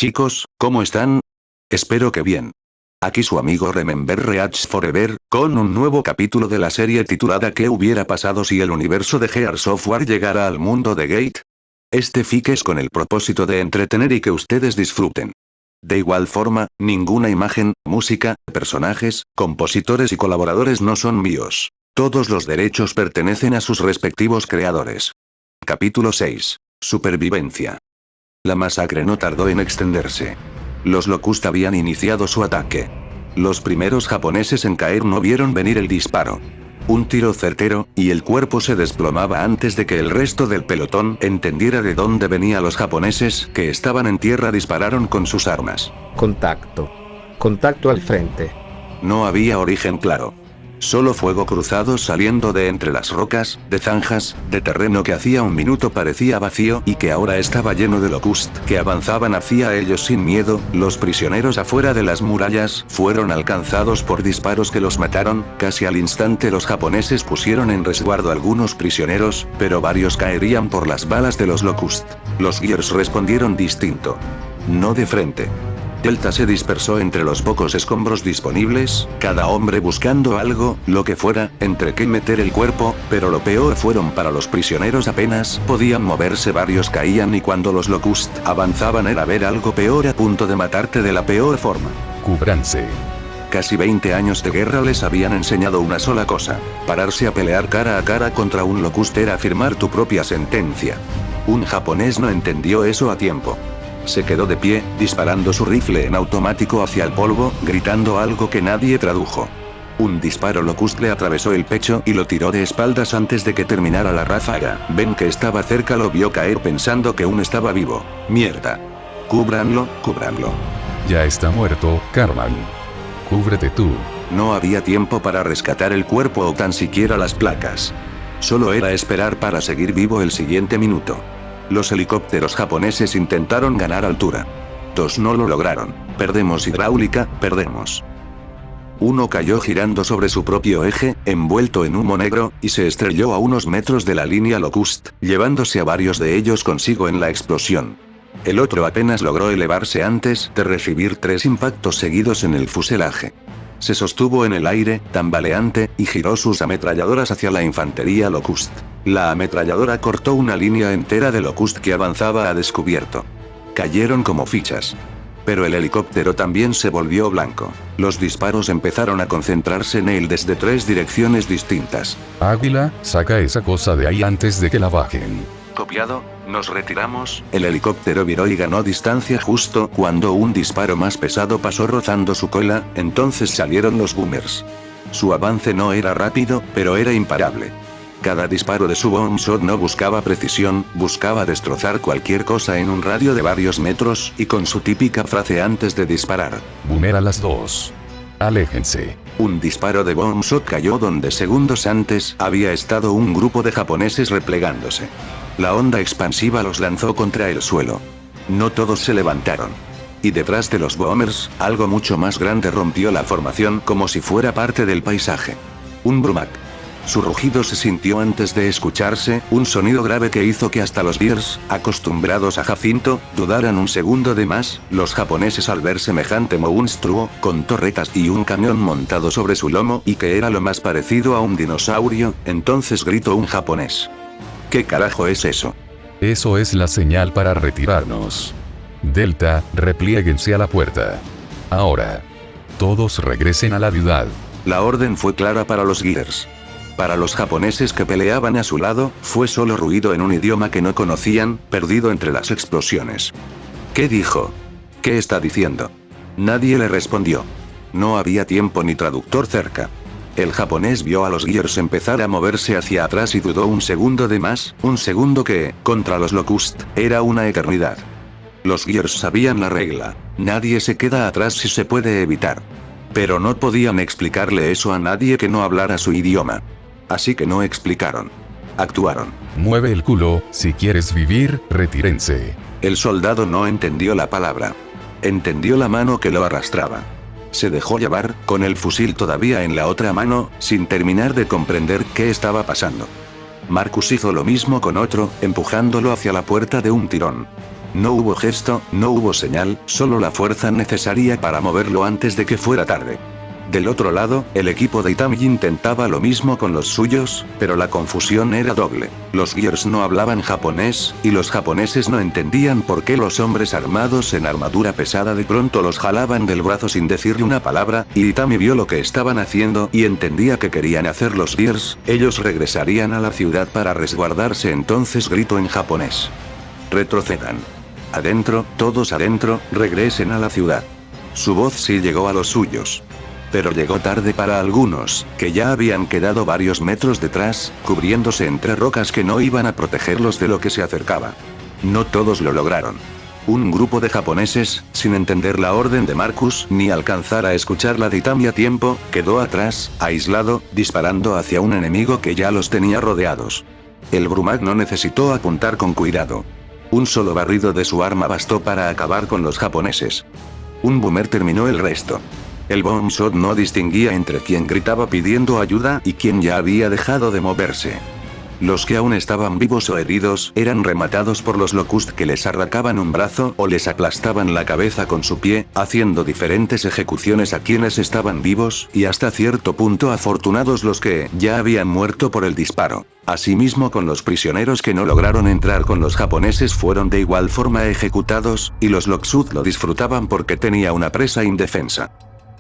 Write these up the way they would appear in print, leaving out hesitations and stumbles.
Chicos, ¿cómo están? Espero que bien. Aquí su amigo Remember Reacts Forever, con un nuevo capítulo de la serie titulada ¿Qué hubiera pasado si el universo de Gear Software llegara al mundo de Gate? Este fic es con el propósito de entretener y que ustedes disfruten. De igual forma, ninguna imagen, música, personajes, compositores y colaboradores no son míos. Todos los derechos pertenecen a sus respectivos creadores. Capítulo 6. Supervivencia. La masacre no tardó en extenderse. Los Locust habían iniciado su ataque. Los primeros japoneses en caer no vieron venir el disparo. Un tiro certero, y el cuerpo se desplomaba antes de que el resto del pelotón entendiera de dónde venían los japoneses que estaban en tierra. Dispararon con sus armas. Contacto. Contacto al frente. No había origen claro. Solo fuego cruzado saliendo de entre las rocas, de zanjas, de terreno que hacía un minuto parecía vacío y que ahora estaba lleno de Locust que avanzaban hacia ellos sin miedo. Los prisioneros afuera de las murallas fueron alcanzados por disparos que los mataron. Casi al instante los japoneses pusieron en resguardo a algunos prisioneros, pero varios caerían por las balas de los Locust. Los Gears respondieron distinto. No de frente. Delta se dispersó entre los pocos escombros disponibles, cada hombre buscando algo, lo que fuera, entre qué meter el cuerpo, pero lo peor fueron para los prisioneros. Apenas podían moverse, varios caían y cuando los Locust avanzaban era ver algo peor a punto de matarte de la peor forma. Cúbranse. Casi 20 años de guerra les habían enseñado una sola cosa: pararse a pelear cara a cara contra un Locust era firmar tu propia sentencia. Un japonés no entendió eso a tiempo. Se quedó de pie, disparando su rifle en automático hacia el polvo, gritando algo que nadie tradujo. Un disparo Locust le atravesó el pecho y lo tiró de espaldas antes de que terminara la ráfaga. Ben, que estaba cerca, lo vio caer pensando que aún estaba vivo. ¡Mierda! Cúbranlo, cúbranlo. Ya está muerto, Carman. Cúbrete tú. No había tiempo para rescatar el cuerpo o tan siquiera las placas. Solo era esperar para seguir vivo el siguiente minuto. Los helicópteros japoneses intentaron ganar altura. 2 no lo lograron. Perdemos hidráulica, perdemos. Uno cayó girando sobre su propio eje, envuelto en humo negro, y se estrelló a unos metros de la línea Locust, llevándose a varios de ellos consigo en la explosión. El otro apenas logró elevarse antes de recibir 3 impactos seguidos en el fuselaje. Se sostuvo en el aire, tambaleante, y giró sus ametralladoras hacia la infantería Locust. La ametralladora cortó una línea entera de Locust que avanzaba a descubierto. Cayeron como fichas. Pero el helicóptero también se volvió blanco. Los disparos empezaron a concentrarse en él desde 3 direcciones distintas. Águila, saca esa cosa de ahí antes de que la bajen. Copiado, nos retiramos. El helicóptero viró y ganó distancia justo cuando un disparo más pesado pasó rozando su cola. Entonces salieron los boomers. Su avance no era rápido, pero era imparable. Cada disparo de su bomb shot no buscaba precisión, buscaba destrozar cualquier cosa en un radio de varios metros, y con su típica frase antes de disparar: Boomer a las 2. Aléjense. Un disparo de bomb shot cayó donde segundos antes había estado un grupo de japoneses replegándose. La onda expansiva los lanzó contra el suelo. No todos se levantaron. Y detrás de los bombers, algo mucho más grande rompió la formación como si fuera parte del paisaje. Un Brumac. Su rugido se sintió antes de escucharse, un sonido grave que hizo que hasta los Gears, acostumbrados a Jacinto, dudaran un segundo de más. Los japoneses, al ver semejante monstruo, con torretas y un camión montado sobre su lomo y que era lo más parecido a un dinosaurio, entonces gritó un japonés: ¿qué carajo es eso? Eso es la señal para retirarnos. Delta, replieguense a la puerta. Ahora. Todos regresen a la ciudad. La orden fue clara para los Gears. Para los japoneses que peleaban a su lado, fue solo ruido en un idioma que no conocían, perdido entre las explosiones. ¿Qué dijo? ¿Qué está diciendo? Nadie le respondió. No había tiempo ni traductor cerca. El japonés vio a los Gears empezar a moverse hacia atrás y dudó un segundo de más, un segundo que, contra los Locust, era una eternidad. Los Gears sabían la regla: nadie se queda atrás si se puede evitar. Pero no podían explicarle eso a nadie que no hablara su idioma. Así que no explicaron. Actuaron. Mueve el culo, si quieres vivir, retírense. El soldado no entendió la palabra. Entendió la mano que lo arrastraba. Se dejó llevar, con el fusil todavía en la otra mano, sin terminar de comprender qué estaba pasando. Marcus hizo lo mismo con otro, empujándolo hacia la puerta de un tirón. No hubo gesto, no hubo señal, solo la fuerza necesaria para moverlo antes de que fuera tarde. Del otro lado, el equipo de Itami intentaba lo mismo con los suyos, pero la confusión era doble. Los Gears no hablaban japonés, y los japoneses no entendían por qué los hombres armados en armadura pesada de pronto los jalaban del brazo sin decirle una palabra, y Itami vio lo que estaban haciendo y entendía que querían hacer los Gears, ellos regresarían a la ciudad para resguardarse, entonces gritó en japonés. Retrocedan. Adentro, todos adentro, regresen a la ciudad. Su voz sí llegó a los suyos. Pero llegó tarde para algunos, que ya habían quedado varios metros detrás, cubriéndose entre rocas que no iban a protegerlos de lo que se acercaba. No todos lo lograron. Un grupo de japoneses, sin entender la orden de Marcus ni alcanzar a escuchar la de Itami a tiempo, quedó atrás, aislado, disparando hacia un enemigo que ya los tenía rodeados. El Brumak no necesitó apuntar con cuidado. Un solo barrido de su arma bastó para acabar con los japoneses. Un boomer terminó el resto. El bomb shot no distinguía entre quien gritaba pidiendo ayuda y quien ya había dejado de moverse. Los que aún estaban vivos o heridos eran rematados por los Locust que les arrancaban un brazo o les aplastaban la cabeza con su pie, haciendo diferentes ejecuciones a quienes estaban vivos, y hasta cierto punto afortunados los que ya habían muerto por el disparo. Asimismo, con los prisioneros que no lograron entrar con los japoneses fueron de igual forma ejecutados, y los Loksud lo disfrutaban porque tenía una presa indefensa.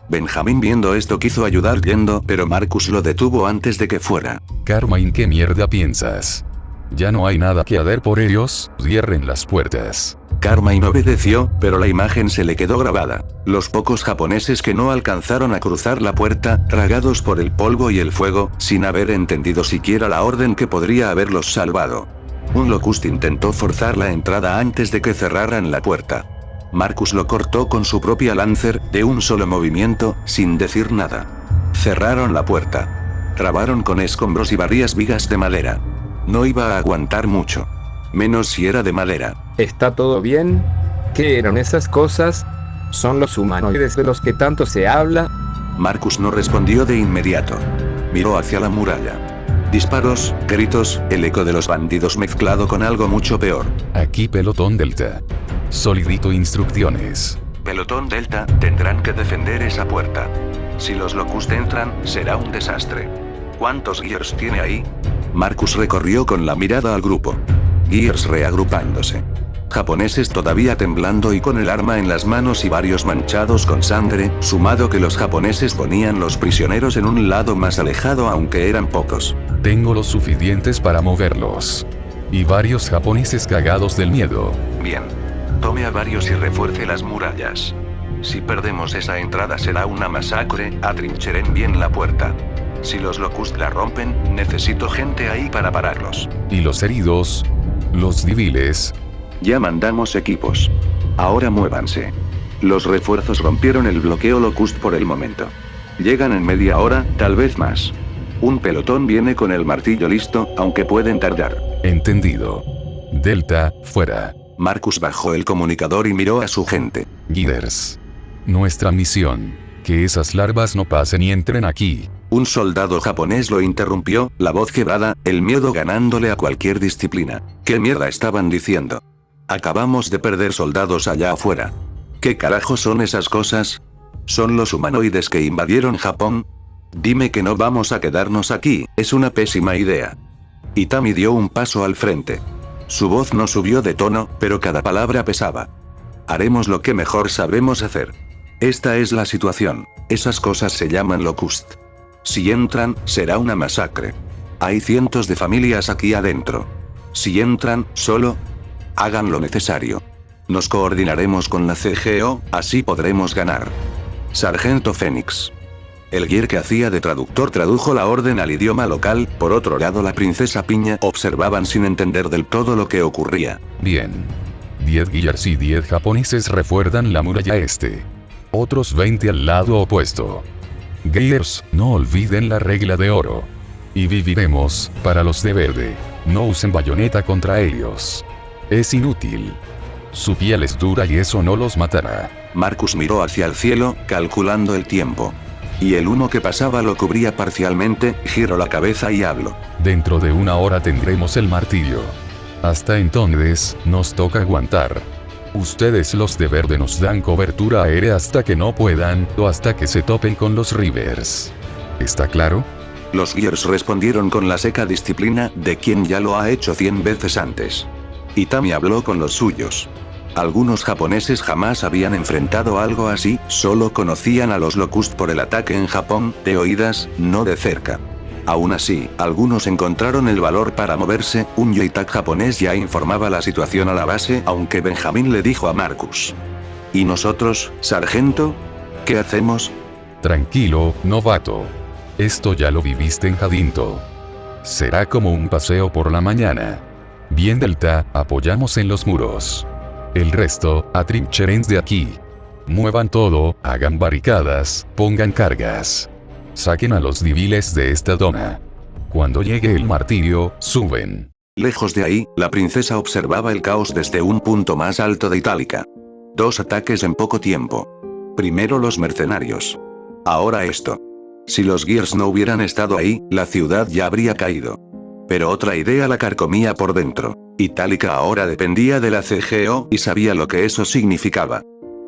Benjamín viendo esto quiso ayudar yendo, pero Marcus lo detuvo antes de que fuera. Carmine, ¿qué mierda piensas? Ya no hay nada que hacer por ellos, cierren las puertas. Carmine obedeció, pero la imagen se le quedó grabada. Los pocos japoneses que no alcanzaron a cruzar la puerta, tragados por el polvo y el fuego, sin haber entendido siquiera la orden que podría haberlos salvado. Un Locust intentó forzar la entrada antes de que cerraran la puerta. Marcus lo cortó con su propia Lancer, de un solo movimiento, sin decir nada. Cerraron la puerta. Trabaron con escombros y varias vigas de madera. No iba a aguantar mucho. Menos si era de madera. ¿Está todo bien? ¿Qué eran esas cosas? ¿Son los humanoides de los que tanto se habla? Marcus no respondió de inmediato. Miró hacia la muralla. Disparos, gritos, el eco de los bandidos mezclado con algo mucho peor. Aquí pelotón Delta. Solidito instrucciones. Pelotón Delta, tendrán que defender esa puerta. Si los Locust entran, será un desastre. ¿Cuántos Gears tiene ahí? Marcus recorrió con la mirada al grupo. Gears reagrupándose. Japoneses todavía temblando y con el arma en las manos y varios manchados con sangre, sumado que los japoneses ponían los prisioneros en un lado más alejado aunque eran pocos. Tengo los suficientes para moverlos. Y varios japoneses cagados del miedo. Bien. Tome a varios y refuerce las murallas. Si perdemos esa entrada será una masacre, atrincheren bien la puerta. Si los Locust la rompen, necesito gente ahí para pararlos. ¿Y los heridos? ¿Los civiles? Ya mandamos equipos. Ahora muévanse. Los refuerzos rompieron el bloqueo Locust por el momento. Llegan en media hora, tal vez más. Un pelotón viene con el martillo listo, aunque pueden tardar. Entendido. Delta, fuera. Marcus bajó el comunicador y miró a su gente. Gears. Nuestra misión. Que esas larvas no pasen y entren aquí. Un soldado japonés lo interrumpió, la voz quebrada, el miedo ganándole a cualquier disciplina. ¿Qué mierda estaban diciendo? Acabamos de perder soldados allá afuera. ¿Qué carajo son esas cosas? ¿Son los humanoides que invadieron Japón? Dime que no vamos a quedarnos aquí, es una pésima idea. Itami dio un paso al frente. Su voz no subió de tono, pero cada palabra pesaba. Haremos lo que mejor sabemos hacer. Esta es la situación. Esas cosas se llaman Locust. Si entran, será una masacre. Hay cientos de familias aquí adentro. Si entran, solo, hagan lo necesario. Nos coordinaremos con la CGO, así podremos ganar. Sargento Fénix. El Gear que hacía de traductor tradujo la orden al idioma local, por otro lado la princesa Piña observaban sin entender del todo lo que ocurría. Bien. 10 Gears y 10 japoneses refuerzan la muralla este. Otros 20 al lado opuesto. Gears, no olviden la regla de oro. Y viviremos, para los de verde. No usen bayoneta contra ellos. Es inútil. Su piel es dura y eso no los matará. Marcus miró hacia el cielo, calculando el tiempo. Y el humo que pasaba lo cubría parcialmente, giró la cabeza y habló. Dentro de 1 hora tendremos el martillo. Hasta entonces, nos toca aguantar. Ustedes los de verde nos dan cobertura aérea hasta que no puedan, o hasta que se topen con los Reavers. ¿Está claro? Los Gears respondieron con la seca disciplina de quien ya lo ha hecho 100 veces antes. Itami habló con los suyos. Algunos japoneses jamás habían enfrentado algo así, solo conocían a los Locust por el ataque en Japón, de oídas, no de cerca. Aún así, algunos encontraron el valor para moverse. Un Yoitak japonés ya informaba la situación a la base, aunque Benjamín le dijo a Marcus: ¿y nosotros, sargento? ¿Qué hacemos? Tranquilo, novato. Esto ya lo viviste en Jadinto. Será como un paseo por la mañana. Bien, Delta, apoyamos en los muros. El resto, atrincherense de aquí. Muevan todo, hagan barricadas, pongan cargas. Saquen a los civiles de esta zona. Cuando llegue el martirio, suben. Lejos de ahí, la princesa observaba el caos desde un punto más alto de Itálica. 2 ataques en poco tiempo. Primero los mercenarios. Ahora esto. Si los Gears no hubieran estado ahí, la ciudad ya habría caído. Pero otra idea la carcomía por dentro. Itálica ahora dependía de la CGO y sabía lo que eso significaba.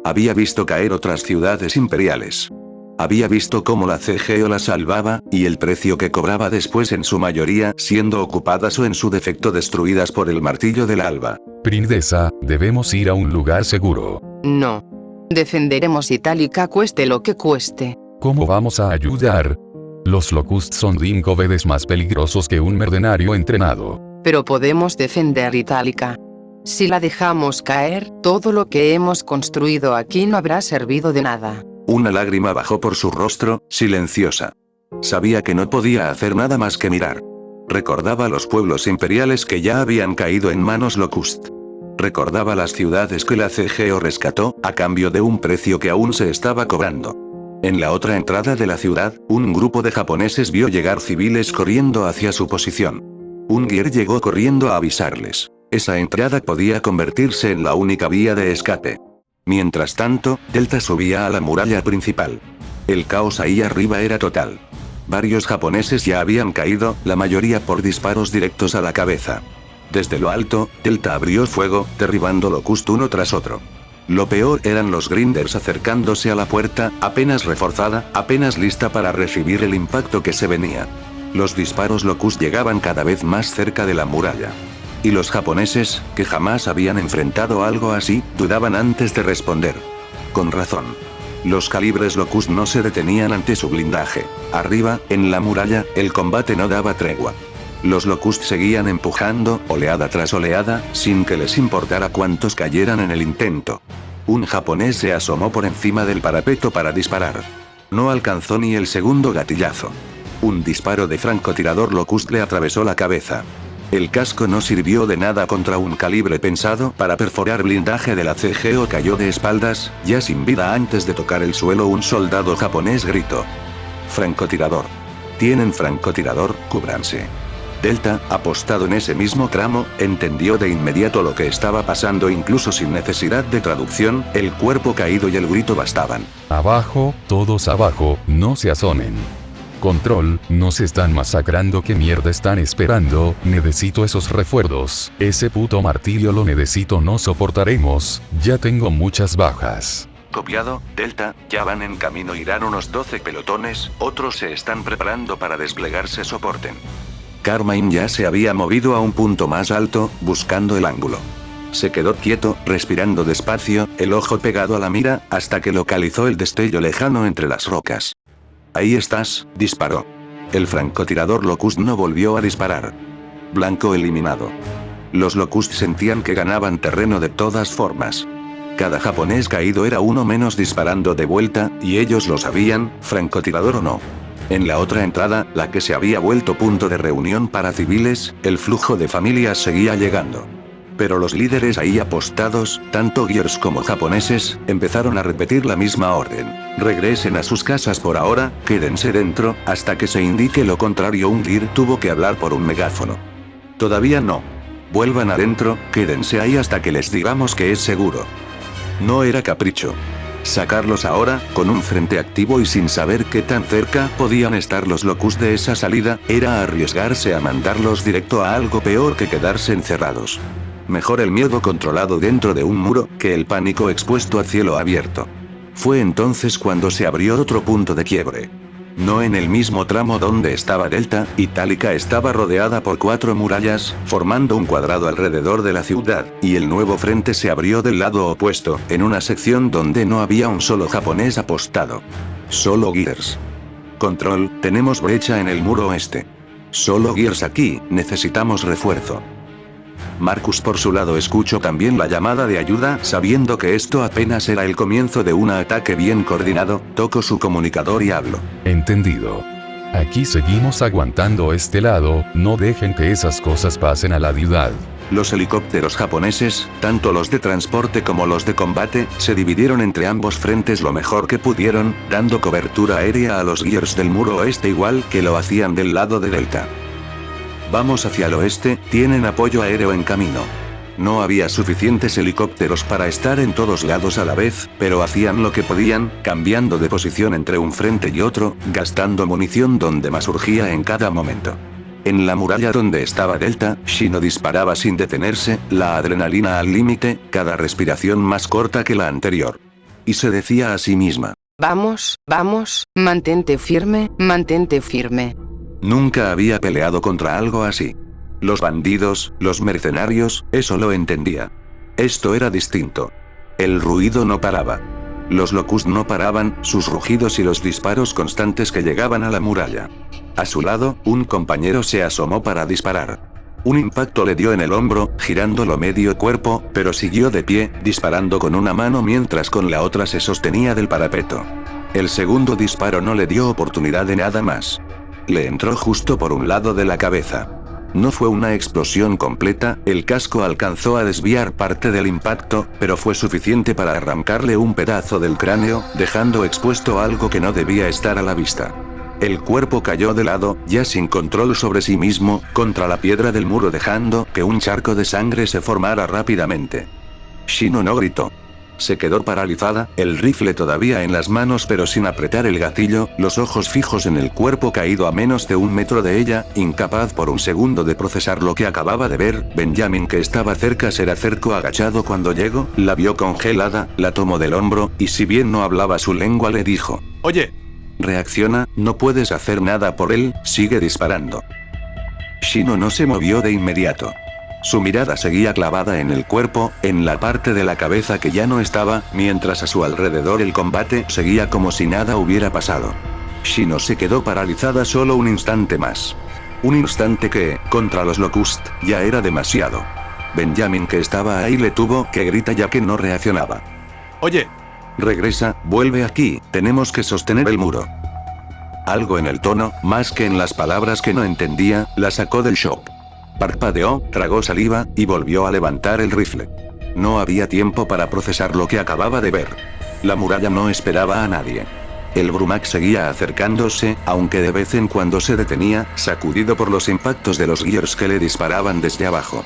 Había visto caer otras ciudades imperiales. Había visto cómo la CGO la salvaba, y el precio que cobraba después, en su mayoría siendo ocupadas o en su defecto destruidas por el martillo del alba. Princesa, debemos ir a un lugar seguro. No. Defenderemos Itálica cueste lo que cueste. ¿Cómo vamos a ayudar? Los Locust son 5 veces más peligrosos que un mercenario entrenado. Pero podemos defender Itálica. Si la dejamos caer, todo lo que hemos construido aquí no habrá servido de nada. Una lágrima bajó por su rostro, silenciosa. Sabía que no podía hacer nada más que mirar. Recordaba los pueblos imperiales que ya habían caído en manos Locust. Recordaba las ciudades que la CGO rescató, a cambio de un precio que aún se estaba cobrando. En la otra entrada de la ciudad, un grupo de japoneses vio llegar civiles corriendo hacia su posición. Un Gear llegó corriendo a avisarles. Esa entrada podía convertirse en la única vía de escape. Mientras tanto, Delta subía a la muralla principal. El caos ahí arriba era total. Varios japoneses ya habían caído, la mayoría por disparos directos a la cabeza. Desde lo alto, Delta abrió fuego, derribando Locust uno tras otro. Lo peor eran los Grinders acercándose a la puerta, apenas reforzada, apenas lista para recibir el impacto que se venía. Los disparos Locust llegaban cada vez más cerca de la muralla. Y los japoneses, que jamás habían enfrentado algo así, dudaban antes de responder. Con razón. Los calibres Locust no se detenían ante su blindaje. Arriba, en la muralla, el combate no daba tregua. Los Locust seguían empujando, oleada tras oleada, sin que les importara cuántos cayeran en el intento. Un japonés se asomó por encima del parapeto para disparar. No alcanzó ni el segundo gatillazo. Un disparo de francotirador Locust le atravesó la cabeza. El casco no sirvió de nada contra un calibre pensado para perforar blindaje de la CGO. Cayó de espaldas, ya sin vida antes de tocar el suelo. Un soldado japonés gritó: francotirador. Tienen francotirador, cúbranse. Delta, apostado en ese mismo tramo, entendió de inmediato lo que estaba pasando. Incluso sin necesidad de traducción, el cuerpo caído y el grito bastaban. Abajo, todos abajo, no se asomen. Control, nos están masacrando. ¿Qué mierda están esperando? Necesito esos refuerzos. Ese puto martillo lo necesito. No soportaremos, ya tengo muchas bajas. Copiado, Delta, ya van en camino. Irán unos 12 pelotones, otros se están preparando para desplegarse. Soporten. Carmine ya se había movido a un punto más alto, buscando el ángulo. Se quedó quieto, respirando despacio, el ojo pegado a la mira, hasta que localizó el destello lejano entre las rocas. Ahí estás, disparó. El francotirador Locust no volvió a disparar. Blanco eliminado. Los Locust sentían que ganaban terreno de todas formas. Cada japonés caído era uno menos disparando de vuelta, y ellos lo sabían, francotirador o no. En la otra entrada, la que se había vuelto punto de reunión para civiles, el flujo de familias seguía llegando. Pero los líderes ahí apostados, tanto Gears como japoneses, empezaron a repetir la misma orden. Regresen a sus casas por ahora, quédense dentro, hasta que se indique lo contrario. Un Gear tuvo que hablar por un megáfono. Todavía no. Vuelvan adentro, quédense ahí hasta que les digamos que es seguro. No era capricho. Sacarlos ahora, con un frente activo y sin saber qué tan cerca podían estar los Locust de esa salida, era arriesgarse a mandarlos directo a algo peor que quedarse encerrados. Mejor el miedo controlado dentro de un muro, que el pánico expuesto a cielo abierto. Fue entonces cuando se abrió otro punto de quiebre. No en el mismo tramo donde estaba Delta, Itálica estaba rodeada por 4 murallas, formando un cuadrado alrededor de la ciudad, y el nuevo frente se abrió del lado opuesto, en una sección donde no había un solo japonés apostado. Solo Gears. Control, tenemos brecha en el muro oeste. Solo Gears aquí, necesitamos refuerzo. Marcus por su lado escuchó también la llamada de ayuda, sabiendo que esto apenas era el comienzo de un ataque bien coordinado, tocó su comunicador y habló. Entendido. Aquí seguimos aguantando este lado, no dejen que esas cosas pasen a la ciudad. Los helicópteros japoneses, tanto los de transporte como los de combate, se dividieron entre ambos frentes lo mejor que pudieron, dando cobertura aérea a los Gears del muro oeste igual que lo hacían del lado de Delta. Vamos hacia el oeste, tienen apoyo aéreo en camino. No había suficientes helicópteros para estar en todos lados a la vez, pero hacían lo que podían, cambiando de posición entre un frente y otro, gastando munición donde más surgía en cada momento. En la muralla donde estaba Delta, Shino disparaba sin detenerse, la adrenalina al límite, cada respiración más corta que la anterior. Y se decía a sí misma. Vamos, vamos, mantente firme, mantente firme. Nunca había peleado contra algo así. Los bandidos, los mercenarios, eso lo entendía. Esto era distinto. El ruido no paraba. Los Locust no paraban, sus rugidos y los disparos constantes que llegaban a la muralla. A su lado, un compañero se asomó para disparar. Un impacto le dio en el hombro, girándolo medio cuerpo, pero siguió de pie, disparando con una mano mientras con la otra se sostenía del parapeto. El segundo disparo no le dio oportunidad de nada más. Le entró justo por un lado de la cabeza. No fue una explosión completa, el casco alcanzó a desviar parte del impacto, pero fue suficiente para arrancarle un pedazo del cráneo, dejando expuesto algo que no debía estar a la vista. El cuerpo cayó de lado, ya sin control sobre sí mismo, contra la piedra del muro dejando que un charco de sangre se formara rápidamente. Shino no gritó. Se quedó paralizada, el rifle todavía en las manos pero sin apretar el gatillo, los ojos fijos en el cuerpo caído a menos de 1 metro de ella, incapaz por un segundo de procesar lo que acababa de ver. Benjamin, que estaba cerca, se acercó agachado cuando llegó, la vio congelada, la tomó del hombro, y si bien no hablaba su lengua le dijo: «Oye, reacciona, no puedes hacer nada por él, sigue disparando». Shino no se movió de inmediato. Su mirada seguía clavada en el cuerpo, en la parte de la cabeza que ya no estaba, mientras a su alrededor el combate seguía como si nada hubiera pasado. Shino se quedó paralizada solo un instante más. Un instante que, contra los Locust, ya era demasiado. Benjamin, que estaba ahí, le tuvo que gritar ya que no reaccionaba. «Oye, regresa, vuelve aquí, tenemos que sostener el muro». Algo en el tono, más que en las palabras que no entendía, la sacó del shock. Parpadeó, tragó saliva, y volvió a levantar el rifle. No había tiempo para procesar lo que acababa de ver. La muralla no esperaba a nadie. El Brumac seguía acercándose, aunque de vez en cuando se detenía, sacudido por los impactos de los Gears que le disparaban desde abajo.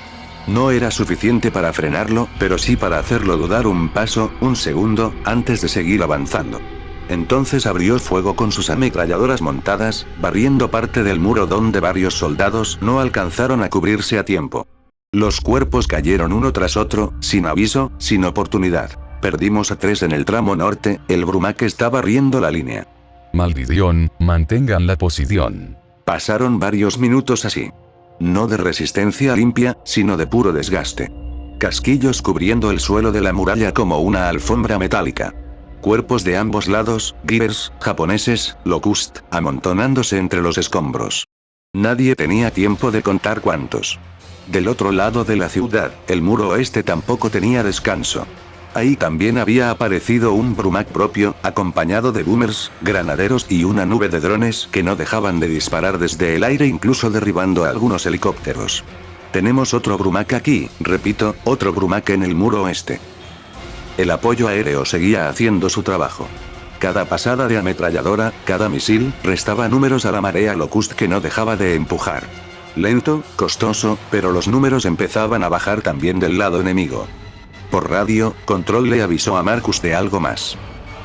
No era suficiente para frenarlo, pero sí para hacerlo dudar un paso, un segundo, antes de seguir avanzando. Entonces abrió fuego con sus ametralladoras montadas, barriendo parte del muro donde varios soldados no alcanzaron a cubrirse a tiempo. Los cuerpos cayeron uno tras otro, sin aviso, sin oportunidad. Perdimos a 3 en el tramo norte, el Brumac estaba riendo la línea. Maldición, mantengan la posición. Pasaron varios minutos así. No de resistencia limpia, sino de puro desgaste. Casquillos cubriendo el suelo de la muralla como una alfombra metálica. Cuerpos de ambos lados, Gears, japoneses, Locust, amontonándose entre los escombros. Nadie tenía tiempo de contar cuántos. Del otro lado de la ciudad, el muro oeste tampoco tenía descanso. Ahí también había aparecido un Brumac propio, acompañado de boomers, granaderos y una nube de drones que no dejaban de disparar desde el aire, incluso derribando a algunos helicópteros. Tenemos otro Brumac aquí, repito, otro Brumac en el muro oeste. El apoyo aéreo seguía haciendo su trabajo. Cada pasada de ametralladora, cada misil, restaba números a la marea Locust que no dejaba de empujar. Lento, costoso, pero los números empezaban a bajar también del lado enemigo. Por radio, Control le avisó a Marcus de algo más.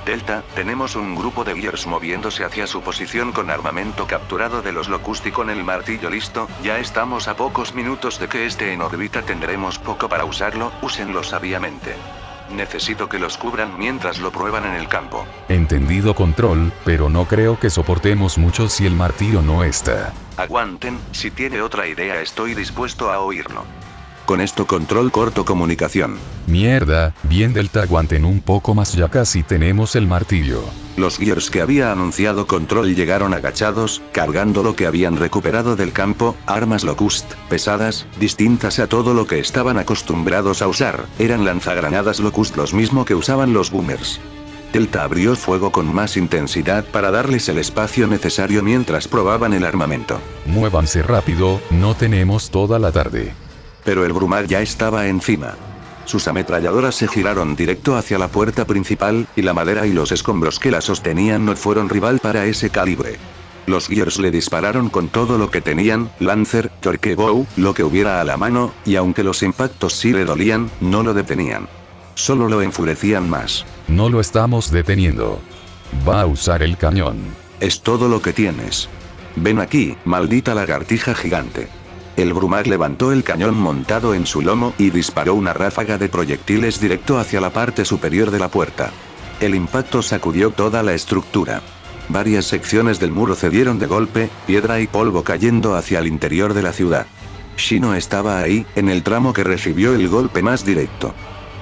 Delta, tenemos un grupo de Gears moviéndose hacia su posición con armamento capturado de los Locust y con el martillo listo. Ya estamos a pocos minutos de que esté en órbita, tendremos poco para usarlo, úsenlo sabiamente. Necesito que los cubran mientras lo prueban en el campo. Entendido, Control, pero no creo que soportemos mucho si el martillo no está. Aguanten, si tiene otra idea estoy dispuesto a oírlo. Con esto Control corto comunicación. Mierda, bien Delta, aguanten un poco más, ya casi tenemos el martillo. Los Gears que había anunciado Control llegaron agachados, cargando lo que habían recuperado del campo, armas Locust, pesadas, distintas a todo lo que estaban acostumbrados a usar, eran lanzagranadas Locust, los mismo que usaban los boomers. Delta abrió fuego con más intensidad para darles el espacio necesario mientras probaban el armamento. Muévanse rápido, no tenemos toda la tarde. Pero el Brumar ya estaba encima. Sus ametralladoras se giraron directo hacia la puerta principal, y la madera y los escombros que la sostenían no fueron rival para ese calibre. Los Gears le dispararon con todo lo que tenían, Lancer, Torquebow, lo que hubiera a la mano, y aunque los impactos sí le dolían, no lo detenían. Solo lo enfurecían más. No lo estamos deteniendo. Va a usar el cañón. Es todo lo que tienes. Ven aquí, maldita lagartija gigante. El Brumar levantó el cañón montado en su lomo y disparó una ráfaga de proyectiles directo hacia la parte superior de la puerta. El impacto sacudió toda la estructura. Varias secciones del muro cedieron de golpe, piedra y polvo cayendo hacia el interior de la ciudad. Shino estaba ahí, en el tramo que recibió el golpe más directo.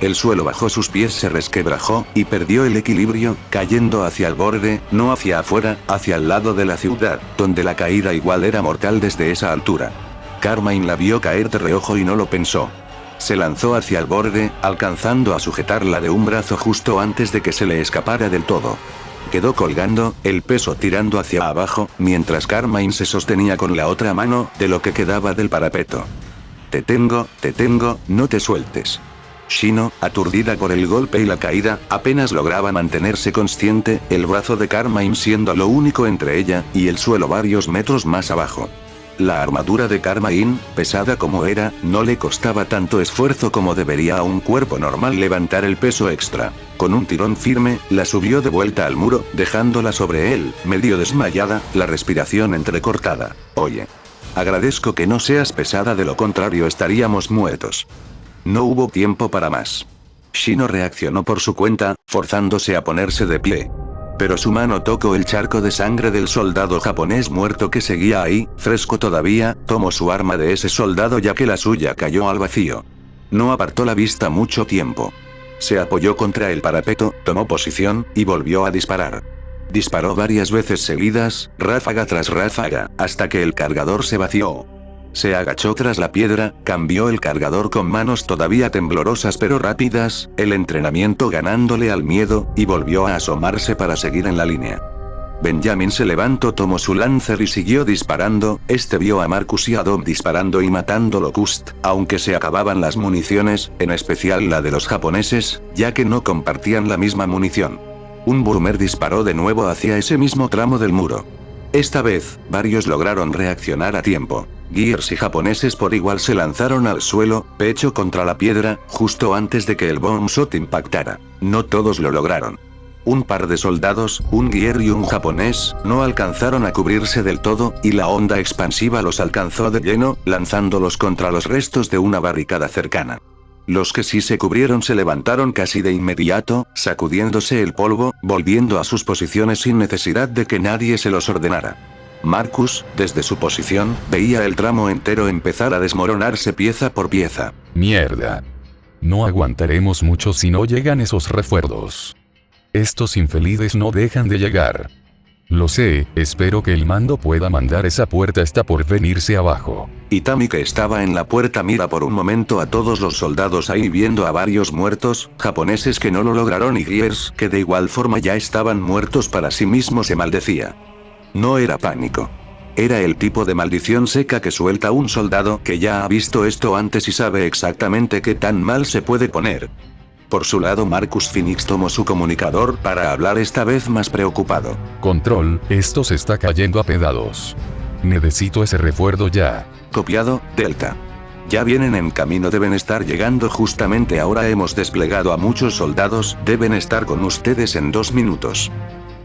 El suelo bajo sus pies se resquebrajó, y perdió el equilibrio, cayendo hacia el borde, no hacia afuera, hacia el lado de la ciudad, donde la caída igual era mortal desde esa altura. Carmine la vio caer de reojo y no lo pensó. Se lanzó hacia el borde, alcanzando a sujetarla de un brazo justo antes de que se le escapara del todo. Quedó colgando, el peso tirando hacia abajo, mientras Carmine se sostenía con la otra mano, de lo que quedaba del parapeto. Te tengo, no te sueltes. Shino, aturdida por el golpe y la caída, apenas lograba mantenerse consciente, el brazo de Carmine siendo lo único entre ella y el suelo varios metros más abajo. La armadura de Carmine, pesada como era, no le costaba tanto esfuerzo como debería a un cuerpo normal levantar el peso extra. Con un tirón firme, la subió de vuelta al muro, dejándola sobre él, medio desmayada, la respiración entrecortada. Oye. Agradezco que no seas pesada, de lo contrario estaríamos muertos. No hubo tiempo para más. Shino reaccionó por su cuenta, forzándose a ponerse de pie. Pero su mano tocó el charco de sangre del soldado japonés muerto que seguía ahí, fresco todavía, tomó su arma de ese soldado ya que la suya cayó al vacío. No apartó la vista mucho tiempo. Se apoyó contra el parapeto, tomó posición, y volvió a disparar. Disparó varias veces seguidas, ráfaga tras ráfaga, hasta que el cargador se vació. Se agachó tras la piedra, cambió el cargador con manos todavía temblorosas pero rápidas, el entrenamiento ganándole al miedo, y volvió a asomarse para seguir en la línea. Benjamin se levantó, tomó su Lancer y siguió disparando. Este vio a Marcus y a Dom disparando y matando Locust, aunque se acababan las municiones, en especial la de los japoneses, ya que no compartían la misma munición. Un Burmer disparó de nuevo hacia ese mismo tramo del muro. Esta vez, varios lograron reaccionar a tiempo. Gears y japoneses por igual se lanzaron al suelo, pecho contra la piedra, justo antes de que el bomb shot impactara. No todos lo lograron. Un par de soldados, un Gear y un japonés, no alcanzaron a cubrirse del todo, y la onda expansiva los alcanzó de lleno, lanzándolos contra los restos de una barricada cercana. Los que sí se cubrieron se levantaron casi de inmediato, sacudiéndose el polvo, volviendo a sus posiciones sin necesidad de que nadie se los ordenara. Marcus, desde su posición, veía el tramo entero empezar a desmoronarse pieza por pieza. Mierda. No aguantaremos mucho si no llegan esos refuerzos. Estos infelices no dejan de llegar. Lo sé, espero que el mando pueda mandar esa puerta, está por venirse abajo. Itami, que estaba en la puerta, mira por un momento a todos los soldados ahí viendo a varios muertos, japoneses que no lo lograron y Gears que de igual forma ya estaban muertos. Para sí mismo se maldecía. No era pánico. Era el tipo de maldición seca que suelta un soldado que ya ha visto esto antes y sabe exactamente qué tan mal se puede poner. Por su lado, Marcus Phoenix tomó su comunicador para hablar, esta vez más preocupado. Control, esto se está cayendo a pedazos. Necesito ese refuerzo ya. Copiado, Delta. Ya vienen en camino, deben estar llegando justamente ahora, hemos desplegado a muchos soldados, deben estar con ustedes en 2 minutos.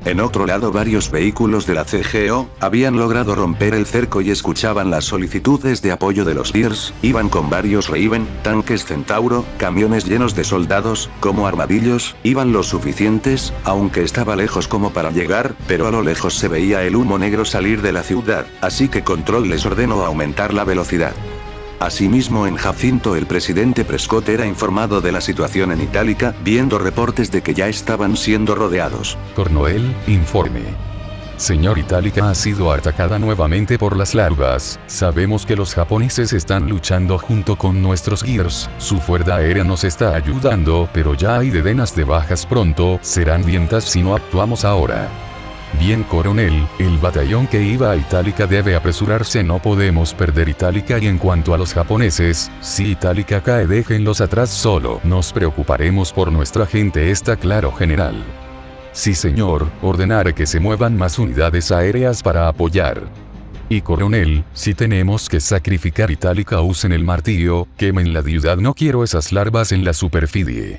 En otro lado, varios vehículos de la CGO habían logrado romper el cerco y escuchaban las solicitudes de apoyo de los Gears, iban con varios Raven, tanques Centauro, camiones llenos de soldados, como armadillos, iban los suficientes, aunque estaba lejos como para llegar, pero a lo lejos se veía el humo negro salir de la ciudad, así que Control les ordenó aumentar la velocidad. Asimismo, en Jacinto el presidente Prescott era informado de la situación en Itálica, viendo reportes de que ya estaban siendo rodeados. Cornoel, informe. Señor, Itálica ha sido atacada nuevamente por las larvas. Sabemos que los japoneses están luchando junto con nuestros Gears. Su fuerza aérea nos está ayudando, pero ya hay decenas de bajas pronto. Serán vientas si no actuamos ahora. Bien, coronel, el batallón que iba a Itálica debe apresurarse, no podemos perder Itálica. Y en cuanto a los japoneses, si Itálica cae, déjenlos atrás, solo nos preocuparemos por nuestra gente, ¿está claro, general? Sí, señor, ordenaré que se muevan más unidades aéreas para apoyar. Y coronel, si tenemos que sacrificar Itálica, usen el martillo, quemen la ciudad, no quiero esas larvas en la superficie.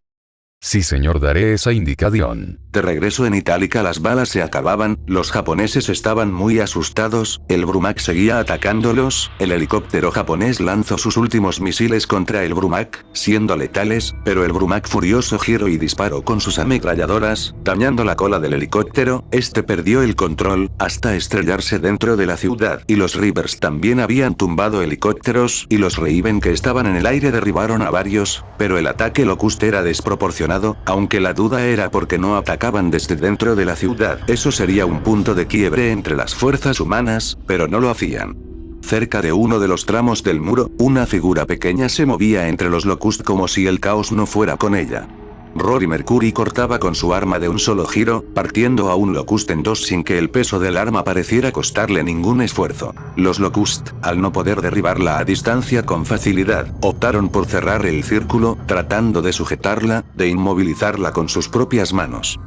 Sí, señor, daré esa indicación. De regreso en Itálica, las balas se acababan, los japoneses estaban muy asustados, el Brumak seguía atacándolos, el helicóptero japonés lanzó sus últimos misiles contra el Brumak, siendo letales, pero el Brumak furioso giró y disparó con sus ametralladoras, dañando la cola del helicóptero, este perdió el control, hasta estrellarse dentro de la ciudad, y los Reavers también habían tumbado helicópteros, y los Raven que estaban en el aire derribaron a varios, pero el ataque Locust era desproporcionado, aunque la duda era porque no atacaban desde dentro de la ciudad. Eso sería un punto de quiebre entre las fuerzas humanas, pero no lo hacían. Cerca de uno de los tramos del muro, una figura pequeña se movía entre los Locust como si el caos no fuera con ella. Rory Mercury cortaba con su arma de un solo giro, partiendo a un Locust en dos sin que el peso del arma pareciera costarle ningún esfuerzo. Los Locust, al no poder derribarla a distancia con facilidad, optaron por cerrar el círculo, tratando de sujetarla, de inmovilizarla con sus propias manos.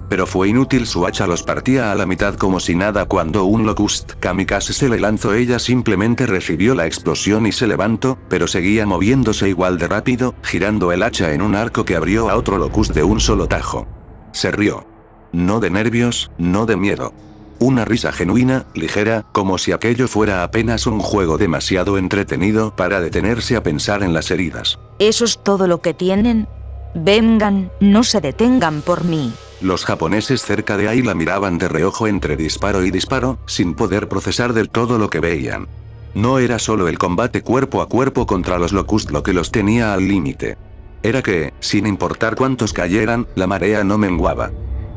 Pero fue inútil, su hacha los partía a la mitad como si nada. Cuando un Locust kamikaze se le lanzó, ella simplemente recibió la explosión y se levantó, pero seguía moviéndose igual de rápido, girando el hacha en un arco que abrió a otro Locust de un solo tajo. Se rió. No de nervios, no de miedo. Una risa genuina, ligera, como si aquello fuera apenas un juego demasiado entretenido para detenerse a pensar en las heridas. ¿Eso es todo lo que tienen? Vengan, no se detengan por mí. Los japoneses cerca de ahí la miraban de reojo entre disparo y disparo, sin poder procesar del todo lo que veían. No era solo el combate cuerpo a cuerpo contra los Locust lo que los tenía al límite. Era que, sin importar cuántos cayeran, la marea no menguaba.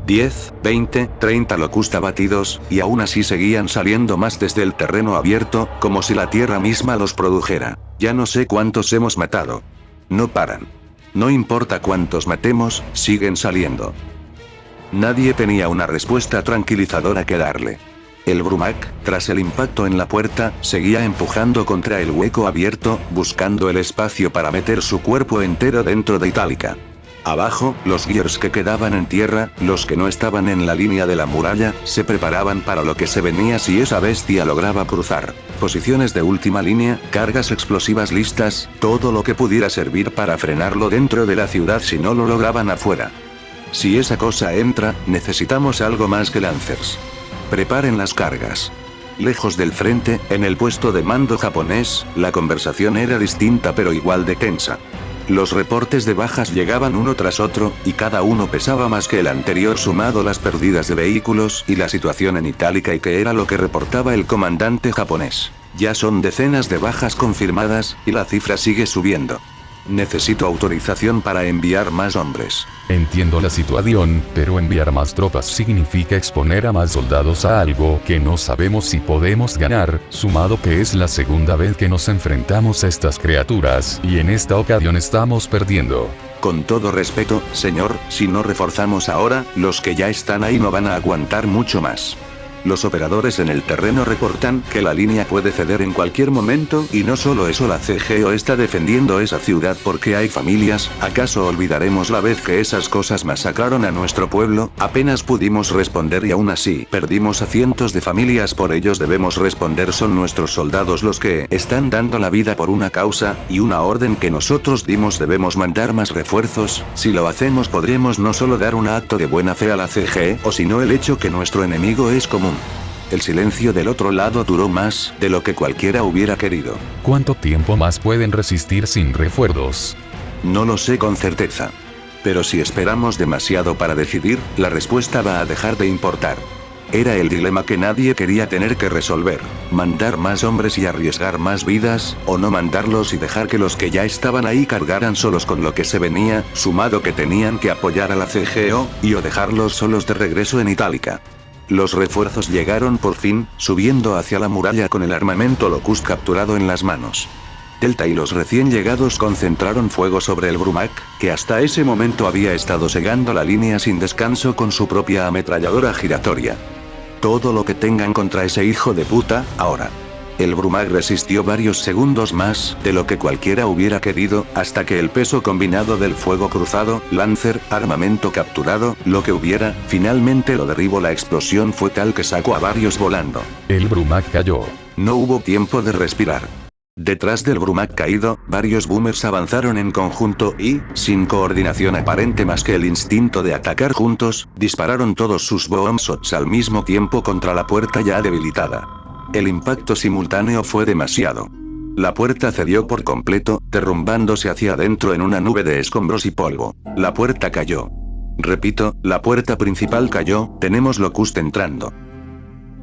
10, 20, 30 Locust abatidos, y aún así seguían saliendo más desde el terreno abierto, como si la tierra misma los produjera. Ya no sé cuántos hemos matado. No paran. No importa cuántos matemos, siguen saliendo. Nadie tenía una respuesta tranquilizadora que darle. El Brumak, tras el impacto en la puerta, seguía empujando contra el hueco abierto, buscando el espacio para meter su cuerpo entero dentro de Itálica. Abajo, los Gears que quedaban en tierra, los que no estaban en la línea de la muralla, se preparaban para lo que se venía si esa bestia lograba cruzar. Posiciones de última línea, cargas explosivas listas, todo lo que pudiera servir para frenarlo dentro de la ciudad si no lo lograban afuera. Si esa cosa entra, necesitamos algo más que Lancers. Preparen las cargas. Lejos del frente, en el puesto de mando japonés, la conversación era distinta pero igual de tensa. Los reportes de bajas llegaban uno tras otro, y cada uno pesaba más que el anterior sumado las pérdidas de vehículos y la situación en Itálica, y que era lo que reportaba el comandante japonés. Ya son decenas de bajas confirmadas, y la cifra sigue subiendo. Necesito autorización para enviar más hombres. Entiendo la situación, pero enviar más tropas significa exponer a más soldados a algo que no sabemos si podemos ganar, sumado que es la segunda vez que nos enfrentamos a estas criaturas, y en esta ocasión estamos perdiendo. Con todo respeto, señor, si no reforzamos ahora, los que ya están ahí no van a aguantar mucho más. Los operadores en el terreno reportan que la línea puede ceder en cualquier momento, y no solo eso, la CGO está defendiendo esa ciudad porque hay familias. ¿Acaso olvidaremos la vez que esas cosas masacraron a nuestro pueblo? Apenas pudimos responder y aún así perdimos a cientos de familias. Por ellos debemos responder. Son nuestros soldados los que están dando la vida por una causa y una orden que nosotros dimos. Debemos mandar más refuerzos. Si lo hacemos podremos no solo dar un acto de buena fe a la CGE, o sino el hecho que nuestro enemigo es común. El silencio del otro lado duró más de lo que cualquiera hubiera querido. ¿Cuánto tiempo más pueden resistir sin refuerzos? No lo sé con certeza. Pero si esperamos demasiado para decidir, la respuesta va a dejar de importar. Era el dilema que nadie quería tener que resolver. Mandar más hombres y arriesgar más vidas, o no mandarlos y dejar que los que ya estaban ahí cargaran solos con lo que se venía, sumado que tenían que apoyar a la CGO, y o dejarlos solos de regreso en Itálica. Los refuerzos llegaron por fin, subiendo hacia la muralla con el armamento Locust capturado en las manos. Delta y los recién llegados concentraron fuego sobre el Brumak, que hasta ese momento había estado segando la línea sin descanso con su propia ametralladora giratoria. Todo lo que tengan contra ese hijo de puta, ahora. El Brumak resistió varios segundos más de lo que cualquiera hubiera querido, hasta que el peso combinado del fuego cruzado, Lancer, armamento capturado, lo que hubiera, finalmente lo derribó. La explosión fue tal que sacó a varios volando. El Brumak cayó. No hubo tiempo de respirar. Detrás del Brumak caído, varios boomers avanzaron en conjunto y, sin coordinación aparente más que el instinto de atacar juntos, dispararon todos sus bombshots al mismo tiempo contra la puerta ya debilitada. El impacto simultáneo fue demasiado. La puerta cedió por completo, derrumbándose hacia adentro en una nube de escombros y polvo. La puerta cayó. Repito, la puerta principal cayó. Tenemos Locust entrando.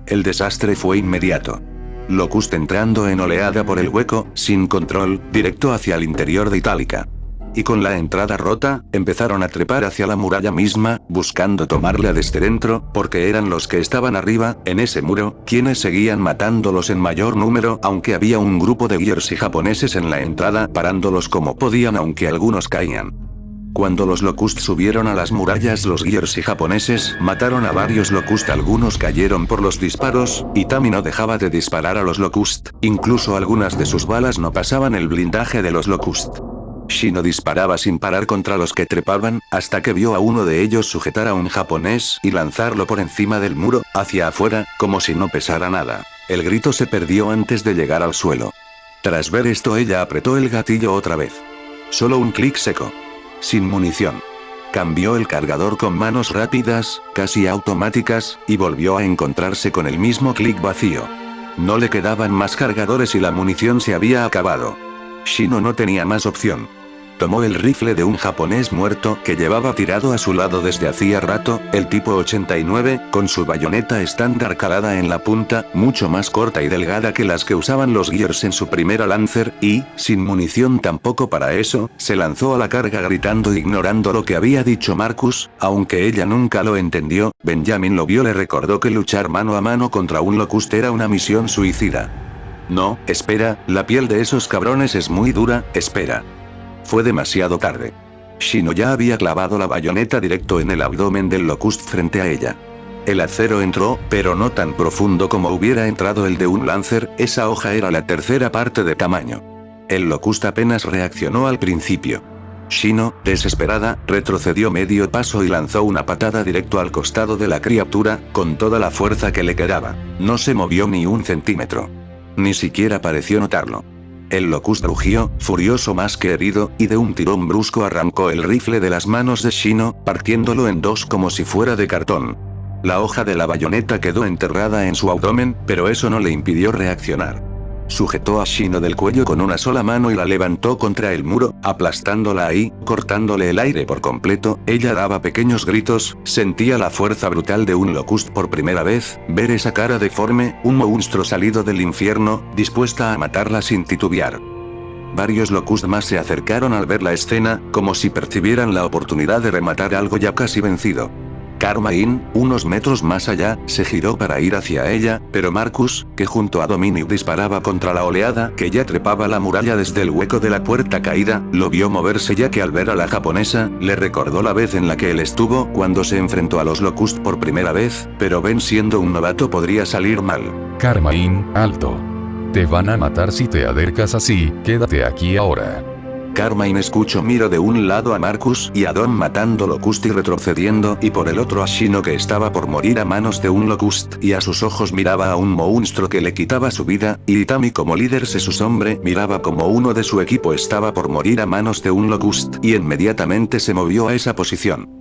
El desastre fue inmediato. Locust entrando en oleada por el hueco, sin control, directo hacia el interior de Itálica. Y con la entrada rota, empezaron a trepar hacia la muralla misma, buscando tomarla desde dentro, porque eran los que estaban arriba, en ese muro, quienes seguían matándolos en mayor número, aunque había un grupo de Gears y japoneses en la entrada, parándolos como podían aunque algunos caían. Cuando los Locust subieron a las murallas, los Gears y japoneses mataron a varios Locust. Algunos cayeron por los disparos, y Tami no dejaba de disparar a los Locust, incluso algunas de sus balas no pasaban el blindaje de los Locust. Shino disparaba sin parar contra los que trepaban, hasta que vio a uno de ellos sujetar a un japonés y lanzarlo por encima del muro, hacia afuera, como si no pesara nada. El grito se perdió antes de llegar al suelo. Tras ver esto, ella apretó el gatillo otra vez. Solo un clic seco. Sin munición. Cambió el cargador con manos rápidas, casi automáticas, y volvió a encontrarse con el mismo clic vacío. No le quedaban más cargadores y la munición se había acabado. Shino no tenía más opción. Tomó el rifle de un japonés muerto que llevaba tirado a su lado desde hacía rato, el tipo 89, con su bayoneta estándar calada en la punta, mucho más corta y delgada que las que usaban los Gears en su primera Lancer, y, sin munición tampoco para eso, se lanzó a la carga gritando ignorando lo que había dicho Marcus, aunque ella nunca lo entendió. Benjamin lo vio, le recordó que luchar mano a mano contra un Locust era una misión suicida. No, espera, la piel de esos cabrones es muy dura, espera. Fue demasiado tarde. Shino ya había clavado la bayoneta directo en el abdomen del Locust frente a ella. El acero entró, pero no tan profundo como hubiera entrado el de un Lancer. Esa hoja era la tercera parte de tamaño. El Locust apenas reaccionó al principio. Shino, desesperada, retrocedió medio paso y lanzó una patada directo al costado de la criatura, con toda la fuerza que le quedaba. No se movió ni un centímetro. Ni siquiera pareció notarlo. El Locust rugió, furioso más que herido, y de un tirón brusco arrancó el rifle de las manos de Shino, partiéndolo en dos como si fuera de cartón. La hoja de la bayoneta quedó enterrada en su abdomen, pero eso no le impidió reaccionar. Sujetó a Shino del cuello con una sola mano y la levantó contra el muro, aplastándola ahí, cortándole el aire por completo. Ella daba pequeños gritos, sentía la fuerza brutal de un Locust por primera vez, ver esa cara deforme, un monstruo salido del infierno, dispuesta a matarla sin titubear. Varios Locust más se acercaron al ver la escena, como si percibieran la oportunidad de rematar algo ya casi vencido. Carmine, unos metros más allá, se giró para ir hacia ella, pero Marcus, que junto a Dominic disparaba contra la oleada que ya trepaba la muralla desde el hueco de la puerta caída, lo vio moverse, ya que al ver a la japonesa, le recordó la vez en la que él estuvo cuando se enfrentó a los Locust por primera vez, pero Ben siendo un novato podría salir mal. Carmine, alto. Te van a matar si te acercas así, quédate aquí ahora. Carmine miró de un lado a Marcus y a Don matando Locust y retrocediendo, y por el otro a Shino, que estaba por morir a manos de un Locust, y a sus ojos miraba a un monstruo que le quitaba su vida, y Itami, como líder de su hombre, miraba como uno de su equipo estaba por morir a manos de un Locust, y inmediatamente se movió a esa posición.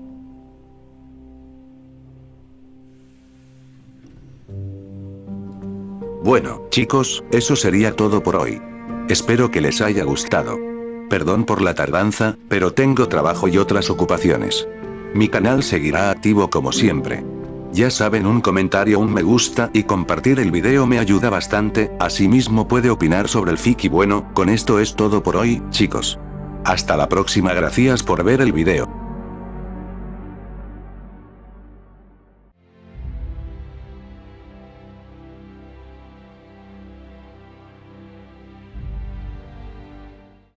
Bueno, chicos, eso sería todo por hoy. Espero que les haya gustado. Perdón por la tardanza, pero tengo trabajo y otras ocupaciones. Mi canal seguirá activo como siempre. Ya saben, un comentario, un me gusta y compartir el video me ayuda bastante, asimismo puede opinar sobre el fic y bueno, con esto es todo por hoy, chicos. Hasta la próxima, gracias por ver el video.